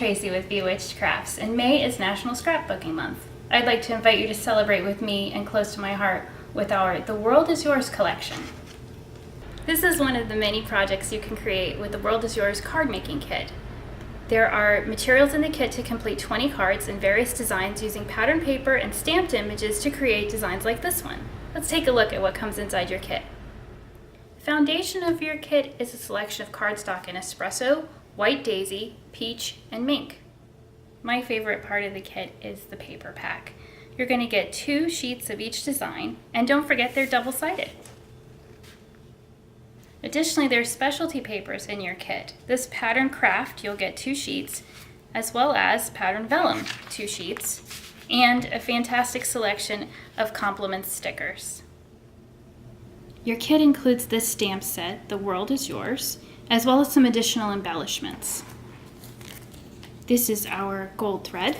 Tracy with Bewitched Crafts, and May is National Scrapbooking Month. I'd like to invite you to celebrate with me and close to my heart with our The World Is Yours collection. This is one of the many projects you can create with the World Is Yours card making kit. There are materials in the kit to complete 20 cards in various designs using pattern paper and stamped images to create designs like this one. Let's take a look at what comes inside your kit. The foundation of your kit is a selection of cardstock in espresso, white daisy, peach, and mink. My favorite part of the kit is the paper pack. You're going to get 2 sheets of each design, and don't forget they're double-sided. Additionally, there's specialty papers in your kit. This pattern craft, you'll get 2 sheets, as well as pattern vellum, 2 sheets, and a fantastic selection of complement stickers. Your kit includes this stamp set, The World Is Yours, as well as some additional embellishments. This is our gold thread,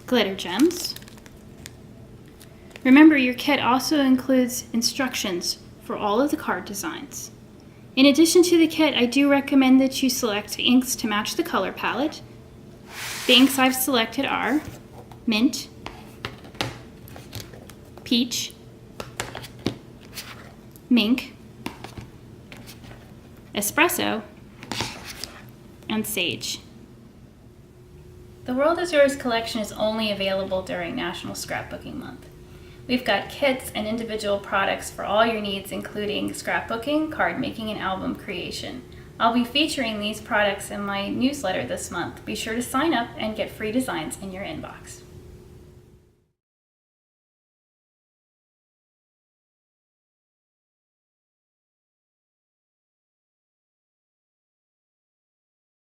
glitter gems. Remember, your kit also includes instructions for all of the card designs. In addition to the kit, I do recommend that you select inks to match the color palette. The inks I've selected are mint, peach, mink, espresso, and sage. The World Is Yours collection is only available during National Scrapbooking Month. We've got kits and individual products for all your needs, including scrapbooking, card making, and album creation. I'll be featuring these products in my newsletter this month. Be sure to sign up and get free designs in your inbox.